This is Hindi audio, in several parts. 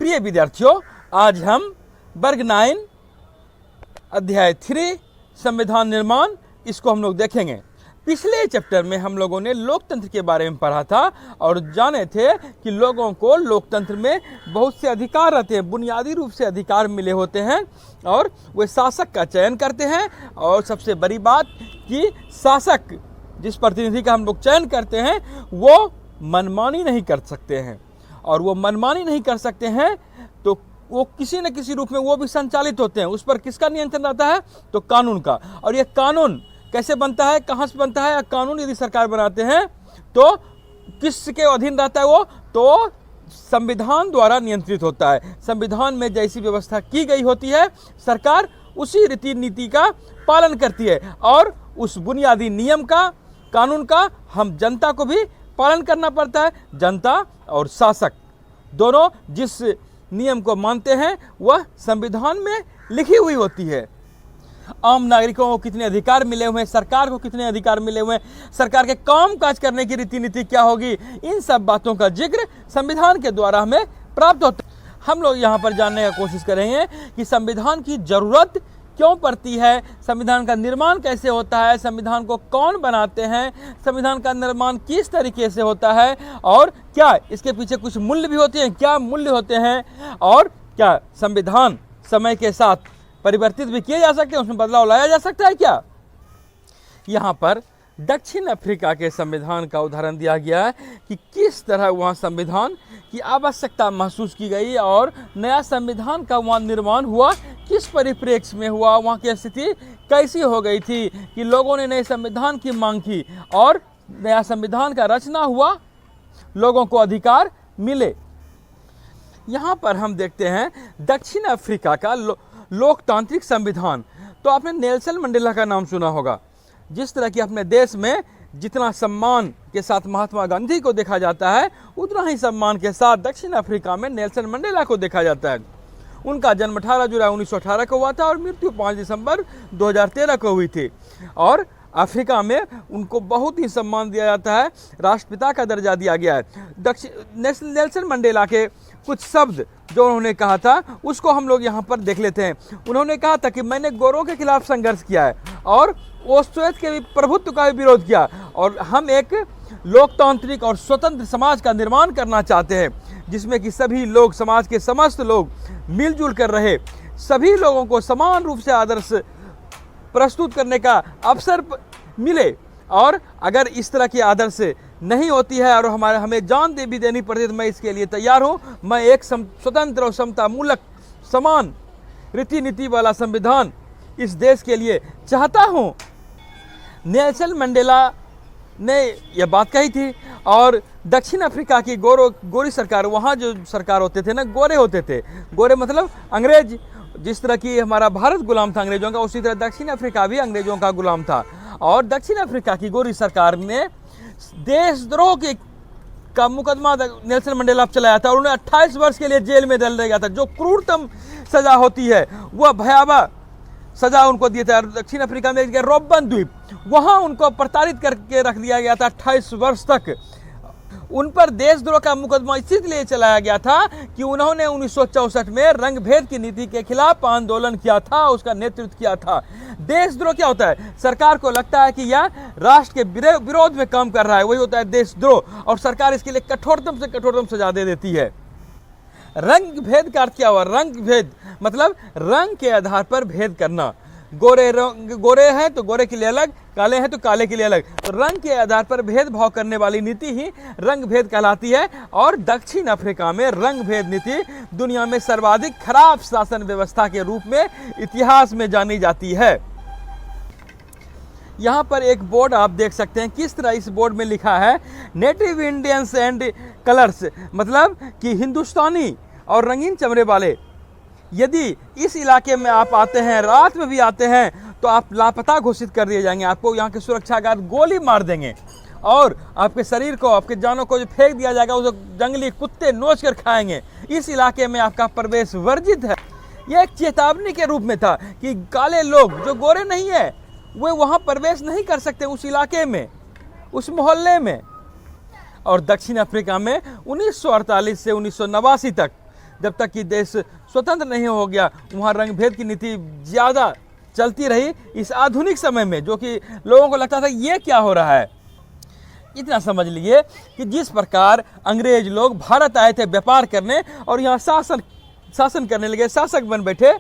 प्रिय विद्यार्थियों, आज हम वर्ग 9 अध्याय 3 संविधान निर्माण इसको हम लोग देखेंगे। पिछले चैप्टर में हम लोगों ने लोकतंत्र के बारे में पढ़ा था और जाने थे कि लोगों को लोकतंत्र में बहुत से अधिकार रहते हैं, बुनियादी रूप से अधिकार मिले होते हैं और वे शासक का चयन करते हैं। और सबसे बड़ी बात कि शासक जिस प्रतिनिधि का हम लोग चयन करते हैं वो मनमानी नहीं कर सकते हैं, और वो मनमानी नहीं कर सकते हैं तो वो किसी न किसी रूप में वो भी संचालित होते हैं। उस पर किसका नियंत्रण रहता है? तो कानून का। और ये कानून कैसे बनता है, कहाँ से बनता है? कानून यदि सरकार बनाते हैं तो किसके अधीन रहता है वो? तो संविधान द्वारा नियंत्रित होता है। संविधान में जैसी व्यवस्था की गई होती है सरकार उसी रीति नीति का पालन करती है, और उस बुनियादी नियम का, कानून का हम जनता को भी पालन करना पड़ता है। जनता और शासक दोनों जिस नियम को मानते हैं वह संविधान में लिखी हुई होती है। आम नागरिकों को कितने अधिकार मिले हुए हैं, सरकार को कितने अधिकार मिले हुए हैं, सरकार के काम काज करने की रीति नीति क्या होगी, इन सब बातों का जिक्र संविधान के द्वारा हमें प्राप्त होता है। हम लोग यहाँ पर जानने की कोशिश करेंगे कि संविधान की जरूरत क्यों पड़ती है, संविधान का निर्माण कैसे होता है, संविधान को कौन बनाते हैं, संविधान का निर्माण किस तरीके से होता है, और क्या इसके पीछे कुछ मूल्य भी होते हैं, क्या मूल्य होते हैं, और क्या संविधान समय के साथ परिवर्तित भी किए जा सकते हैं, उसमें बदलाव लाया जा सकता है क्या? यहाँ पर दक्षिण अफ्रीका के संविधान का उदाहरण दिया गया है कि किस तरह वहाँ संविधान की आवश्यकता महसूस की गई और नया संविधान का वहाँ निर्माण हुआ, किस परिप्रेक्ष्य में हुआ, वहाँ की स्थिति कैसी हो गई थी कि लोगों ने नए संविधान की मांग की और नया संविधान का रचना हुआ, लोगों को अधिकार मिले। यहाँ पर हम देखते हैं दक्षिण अफ्रीका का लोकतांत्रिक संविधान। तो आपने नेल्सन मंडेला का नाम सुना होगा। जिस तरह की अपने देश में जितना सम्मान के साथ महात्मा गांधी को देखा जाता है उतना ही सम्मान के साथ दक्षिण अफ्रीका में नेल्सन मंडेला को देखा जाता है। उनका जन्म 18 जुलाई 1918 को हुआ था और मृत्यु 5 दिसंबर 2013 को हुई थी। और अफ्रीका में उनको बहुत ही सम्मान दिया जाता है, राष्ट्रपिता का दर्जा दिया गया है। नेल्सन मंडेला के कुछ शब्द जो उन्होंने कहा था उसको हम लोग यहाँ पर देख लेते हैं। उन्होंने कहा था कि मैंने गोरों के खिलाफ संघर्ष किया है और ओस्ट्रेट के भी प्रभुत्व का भी विरोध किया, और हम एक लोकतांत्रिक और स्वतंत्र समाज का निर्माण करना चाहते हैं जिसमें कि सभी लोग, समाज के समस्त लोग मिलजुल कर रहे, सभी लोगों को समान रूप से आदर्श प्रस्तुत करने का अवसर मिले। और अगर इस तरह की आदर्श नहीं होती है और हमें जान भी देनी पड़ती है तो मैं इसके लिए तैयार हूँ। मैं एक स्वतंत्र और समता मूलक समान रीति नीति वाला संविधान इस देश के लिए चाहता हूँ। नेल्सन मंडेला ने यह बात कही थी। और दक्षिण अफ्रीका की गोरी सरकार, वहाँ जो सरकार होते थे ना, गोरे होते थे। गोरे मतलब अंग्रेज। जिस तरह की हमारा भारत गुलाम था अंग्रेजों का, उसी तरह दक्षिण अफ्रीका भी अंग्रेजों का गुलाम था। और दक्षिण अफ्रीका की गोरी सरकार ने देशद्रोह का मुकदमा नेल्सन मंडेला पर चलाया था और उन्हें 28 वर्ष के लिए जेल में डाल दिया गया था। जो क्रूरतम सजा होती है वह भयावह सजा उनको दिया था। दक्षिण अफ्रीका में एक रोबन द्वीप, वहां उनको प्रताड़ित करके रख दिया गया था 28 वर्ष तक। उन पर देशद्रोह का मुकदमा इसलिए चलाया गया था कि उन्होंने 1964 में रंग भेद की नीति के खिलाफ आंदोलन किया था, उसका नेतृत्व किया था। देशद्रोह क्या होता है? सरकार को लगता है कि यह राष्ट्र के विरोध में काम कर रहा है, वही होता है देशद्रोह, और सरकार इसके लिए कठोरतम से कठोरतम सजा दे देती है। रंग भेद का अर्थ क्या हुआ? रंग भेद मतलब रंग के आधार पर भेद करना। गोरे हैं तो गोरे के लिए अलग, काले हैं तो काले के लिए अलग। तो रंग के आधार पर भेदभाव करने वाली नीति ही रंग भेद कहलाती है। और दक्षिण अफ्रीका में रंग भेद नीति दुनिया में सर्वाधिक खराब शासन व्यवस्था के रूप में इतिहास में जानी जाती है। यहाँ पर एक बोर्ड आप देख सकते हैं। किस तरह इस बोर्ड में लिखा है नेटिव इंडियंस एंड कलर्स, मतलब कि हिंदुस्तानी और रंगीन चमड़े वाले। यदि इस इलाके में आप आते हैं, रात में भी आते हैं, तो आप लापता घोषित कर दिए जाएंगे। आपको यहाँ के सुरक्षा गार्ड गोली मार देंगे और आपके शरीर को, आपके जानों को जो फेंक दिया जाएगा उसे जंगली कुत्ते नोच कर खाएंगे। इस इलाके में आपका प्रवेश वर्जित है। यह एक चेतावनी के रूप में था कि काले लोग जो गोरे नहीं है वे वहाँ प्रवेश नहीं कर सकते उस इलाके में, उस मोहल्ले में। और दक्षिण अफ्रीका में 1948 से 1989 तक जब तक कि देश स्वतंत्र नहीं हो गया, वहाँ रंग भेद की नीति ज़्यादा चलती रही। इस आधुनिक समय में जो कि लोगों को लगता था ये क्या हो रहा है, इतना समझ लिए कि जिस प्रकार अंग्रेज लोग भारत आए थे व्यापार करने और यहाँ शासन करने लगे, शासक बन बैठे,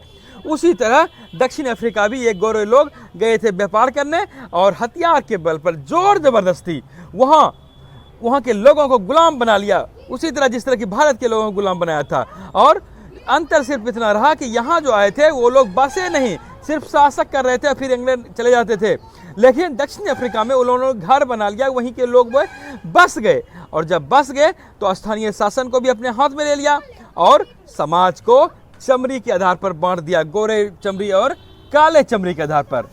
उसी तरह दक्षिण अफ्रीका भी एक गोरे लोग गए थे व्यापार करने और हथियार के बल पर जोर जबरदस्ती वहाँ के लोगों को गुलाम बना लिया, उसी तरह जिस तरह की भारत के लोगों को गुलाम बनाया था। और अंतर सिर्फ इतना रहा कि यहाँ जो आए थे वो लोग बसे नहीं, सिर्फ शासक कर रहे थे, फिर इंग्लैंड चले जाते थे। लेकिन दक्षिण अफ्रीका में उन्होंने घर बना लिया, वहीं के लोग वो बस गए, और जब बस गए तो स्थानीय शासन को भी अपने हाथ में ले लिया और समाज को चमड़ी के आधार पर बांट दिया, गोरे चमड़ी और काले चमड़ी के आधार पर।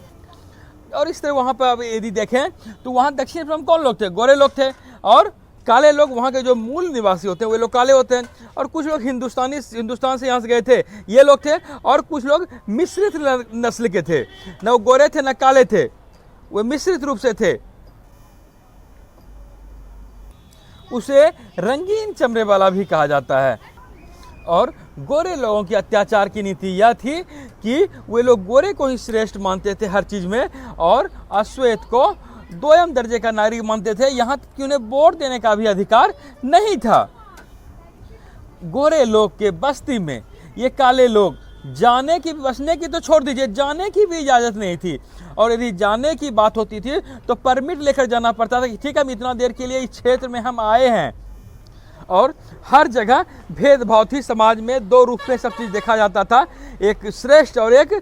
और इस तरह वहाँ पर अब यदि देखें तो वहाँ दक्षिण अफ्रीका में कौन लोग थे? गोरे लोग थे, और काले लोग वहाँ के जो मूल निवासी होते हैं वे लोग काले होते हैं। और कुछ लोग हिंदुस्तान से यहाँ से गए थे, ये लोग थे, और कुछ लोग मिश्रित नस्ल के थे, न वो गोरे थे न काले थे, वे मिश्रित रूप से थे। उसे रंगीन चमड़े वाला भी कहा जाता है। और गोरे लोगों की अत्याचार की नीति यह थी कि वे लोग गोरे को ही श्रेष्ठ मानते थे हर चीज़ में, और अश्वेत को दोयम दर्जे का नागरिक मानते थे, यहाँ तक कि उन्हें वोट देने का भी अधिकार नहीं था। गोरे लोग के बस्ती में ये काले लोग जाने की, बसने की तो छोड़ दीजिए, जाने की भी इजाज़त नहीं थी। और यदि जाने की बात होती थी तो परमिट लेकर जाना पड़ता था कि ठीक है, हम इतना देर के लिए इस क्षेत्र में हम आए हैं। और हर जगह भेदभाव थी, समाज में दो रूप में सब चीज़ देखा जाता था, एक श्रेष्ठ और एक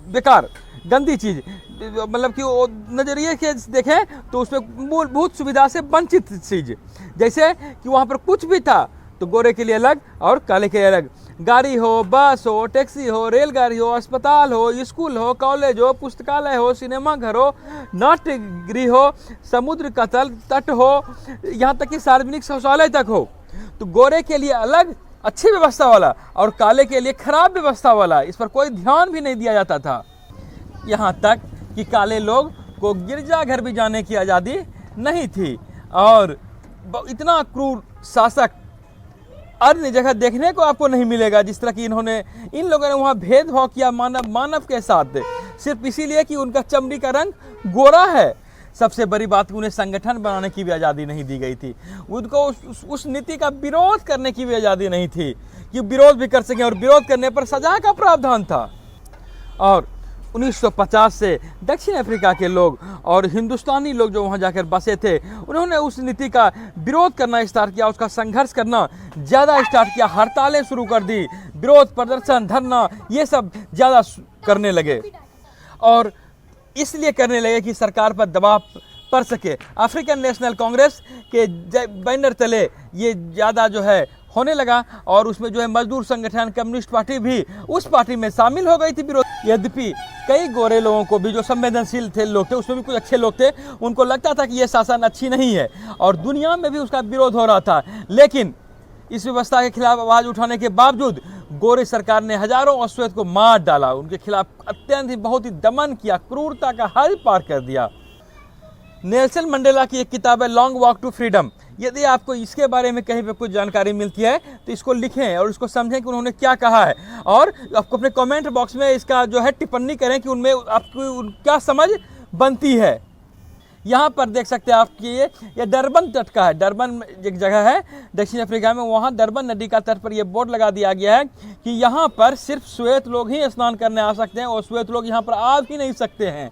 बेकार, गंदी चीज़। मतलब कि वो नज़रिए के देखें तो उसमें मूलभूत सुविधा से वंचित चीज़, जैसे कि वहाँ पर कुछ भी था तो गोरे के लिए अलग और काले के लिए अलग। गाड़ी हो, बस हो, टैक्सी हो, रेलगाड़ी हो, अस्पताल हो, स्कूल हो, कॉलेज हो, पुस्तकालय हो, सिनेमा घर हो, नाट्य गृह हो, समुद्र का तट हो, यहाँ तक कि सार्वजनिक शौचालय तक हो, तो गोरे के लिए अलग अच्छी व्यवस्था वाला और काले के लिए खराब व्यवस्था वाला, इस पर कोई ध्यान भी नहीं दिया जाता था। यहाँ तक कि काले लोग को गिरजाघर भी जाने की आज़ादी नहीं थी। और इतना क्रूर शासक अन्य जगह देखने को आपको नहीं मिलेगा जिस तरह की इन लोगों ने वहाँ भेदभाव किया मानव के साथ, सिर्फ इसीलिए कि उनका चमड़ी का रंग गोरा है। सबसे बड़ी बात, उन्हें संगठन बनाने की भी आज़ादी नहीं दी गई थी, उनको उस नीति का विरोध करने की भी आज़ादी नहीं थी कि विरोध भी कर सकें, और विरोध करने पर सजा का प्रावधान था। और 1950 से दक्षिण अफ्रीका के लोग और हिंदुस्तानी लोग जो वहाँ जाकर बसे थे, उन्होंने उस नीति का विरोध करना स्टार्ट किया, उसका संघर्ष करना ज़्यादा स्टार्ट किया, हड़तालें शुरू कर दी, विरोध प्रदर्शन, धरना, ये सब ज़्यादा करने लगे। और इसलिए करने लगे कि सरकार पर दबाव पड़ सके। अफ्रीकन नेशनल कांग्रेस के बैनर तले ये ज़्यादा जो है होने लगा, और उसमें जो है मजदूर संगठन, कम्युनिस्ट पार्टी भी उस पार्टी में शामिल हो गई थी विरोध। यद्यपि कई गोरे लोगों को भी, जो संवेदनशील थे लोग थे, उसमें भी कुछ अच्छे लोग थे, उनको लगता था कि ये शासन अच्छी नहीं है, और दुनिया में भी उसका विरोध हो रहा था। लेकिन इस व्यवस्था के खिलाफ आवाज़ उठाने के बावजूद गोरे सरकार ने हजारों अश्वेत को मार डाला, उनके खिलाफ अत्यंत ही बहुत ही दमन किया, क्रूरता का हद पार कर दिया। नेल्सन मंडेला की एक किताब है लॉन्ग वॉक टू फ्रीडम। यदि आपको इसके बारे में कहीं पे कुछ जानकारी मिलती है तो इसको लिखें और इसको समझें कि उन्होंने क्या कहा है, और आपको अपने कमेंट बॉक्स में इसका जो है टिप्पणी करें कि उनमें आपको क्या समझ बनती है। यहाँ पर देख सकते हैं आपकी ये डरबन तट का है, डरबन एक जगह है दक्षिण अफ्रीका में, वहाँ डरबन नदी का तट पर यह बोर्ड लगा दिया गया है कि यहाँ पर सिर्फ श्वेत लोग ही स्नान करने आ सकते हैं और श्वेत लोग यहाँ पर आ भी नहीं सकते हैं।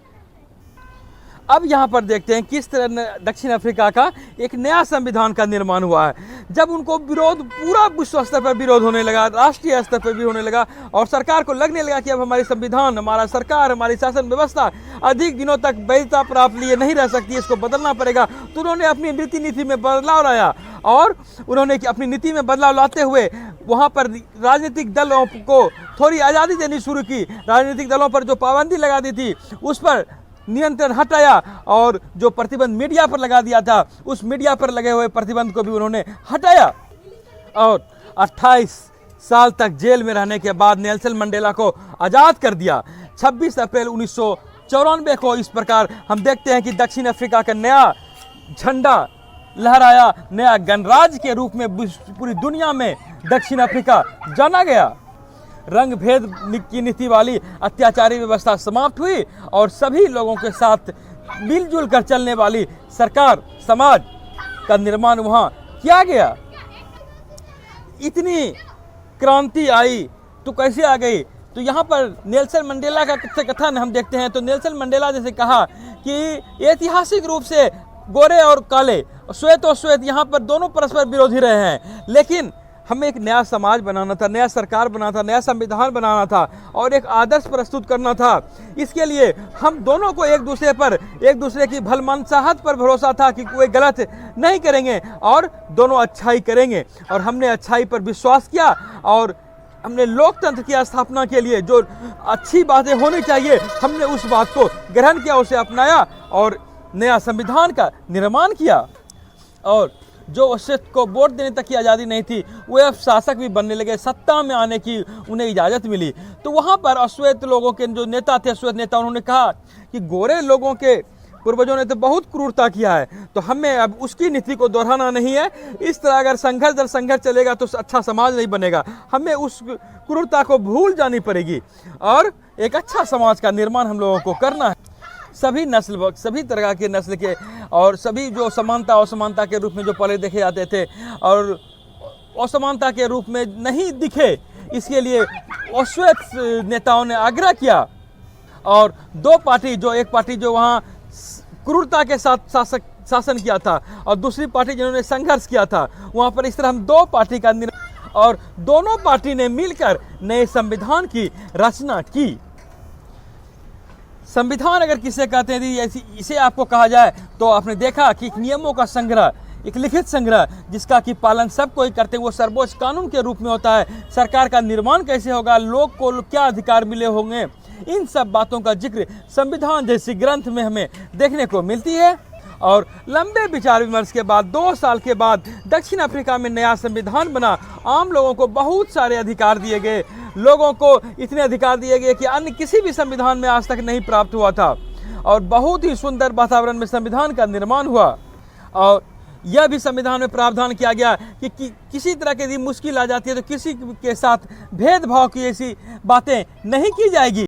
अब यहाँ पर देखते हैं किस तरह दक्षिण अफ्रीका का एक नया संविधान का निर्माण हुआ है। जब उनको विरोध पूरा विश्व स्तर पर विरोध होने लगा, राष्ट्रीय स्तर पर भी होने लगा, और सरकार को लगने लगा कि अब हमारी संविधान, हमारा सरकार, हमारी शासन व्यवस्था अधिक दिनों तक वैधता प्राप्त लिए नहीं रह सकती, इसको बदलना पड़ेगा। तो उन्होंने अपनी नीति में बदलाव लाया, और उन्होंने अपनी नीति में बदलाव लाते हुए वहाँ पर राजनीतिक दलों को थोड़ी आज़ादी देनी शुरू की। राजनीतिक दलों पर जो पाबंदी लगा दी थी उस पर नियंत्रण हटाया, और जो प्रतिबंध मीडिया पर लगा दिया था उस मीडिया पर लगे हुए प्रतिबंध को भी उन्होंने हटाया। और 28 साल तक जेल में रहने के बाद नेल्सन मंडेला को आज़ाद कर दिया। 26 अप्रैल 1994 को इस प्रकार हम देखते हैं कि दक्षिण अफ्रीका का नया झंडा लहराया, नया गणराज्य के रूप में पूरी दुनिया में दक्षिण अफ्रीका जाना गया। रंग भेद की नीति वाली अत्याचारी व्यवस्था समाप्त हुई और सभी लोगों के साथ मिलजुल कर चलने वाली सरकार समाज का निर्माण वहाँ किया गया। इतनी क्रांति आई तो कैसे आ गई? तो यहाँ पर नेल्सन मंडेला का कथन हम देखते हैं। तो नेल्सन मंडेला जैसे कहा कि ऐतिहासिक रूप से गोरे और काले, श्वेत और श्वेत यहाँ पर दोनों परस्पर विरोधी रहे हैं, लेकिन हमें एक नया समाज बनाना था, नया सरकार बनाना था, नया संविधान बनाना था और एक आदर्श प्रस्तुत करना था। इसके लिए हम दोनों को एक दूसरे की भलमनसाहत पर भरोसा था कि कोई गलत नहीं करेंगे और दोनों अच्छाई करेंगे। और हमने अच्छाई पर विश्वास किया और हमने लोकतंत्र की स्थापना के लिए जो अच्छी बातें होनी चाहिए, हमने उस बात को ग्रहण किया, उसे अपनाया और नया संविधान का निर्माण किया। और जो अश्वेत को वोट देने तक की आज़ादी नहीं थी, वे अब शासक भी बनने लगे, सत्ता में आने की उन्हें इजाज़त मिली। तो वहाँ पर अश्वेत लोगों के जो नेता थे, अश्वेत नेता, उन्होंने कहा कि गोरे लोगों के पूर्वजों ने तो बहुत क्रूरता किया है, तो हमें अब उसकी नीति को दोहराना नहीं है। इस तरह अगर संघर्ष दर संघर्ष चलेगा तो अच्छा समाज नहीं बनेगा, हमें उस क्रूरता को भूल जानी पड़ेगी और एक अच्छा समाज का निर्माण हम लोगों को करना है। सभी नस्ल, सभी तरह के नस्ल के और सभी जो समानता असमानता के रूप में जो पहले देखे जाते थे और असमानता के रूप में नहीं दिखे, इसके लिए अश्वेत नेताओं ने आग्रह किया। और दो पार्टी, जो एक पार्टी जो वहाँ क्रूरता के साथ शासन किया था और दूसरी पार्टी जिन्होंने संघर्ष किया था, वहाँ पर इस तरह हम दो पार्टी का और दोनों पार्टी ने मिलकर नए संविधान की रचना की। संविधान अगर किसे कहते हैं, इसे आपको कहा जाए तो आपने देखा कि एक नियमों का संग्रह, एक लिखित संग्रह जिसका कि पालन सब कोई करते हैं, वो सर्वोच्च कानून के रूप में होता है। सरकार का निर्माण कैसे होगा, लोग को क्या अधिकार मिले होंगे, इन सब बातों का जिक्र संविधान जैसी ग्रंथ में हमें देखने को मिलती है। और लंबे विचार विमर्श के बाद 2 साल के बाद दक्षिण अफ्रीका में नया संविधान बना। आम लोगों को बहुत सारे अधिकार दिए गए, लोगों को इतने अधिकार दिए गए कि अन्य किसी भी संविधान में आज तक नहीं प्राप्त हुआ था। और बहुत ही सुंदर वातावरण में संविधान का निर्माण हुआ। और यह भी संविधान में प्रावधान किया गया कि किसी तरह की यदि मुश्किल आ जाती है तो किसी के साथ भेदभाव की ऐसी बातें नहीं की जाएगी।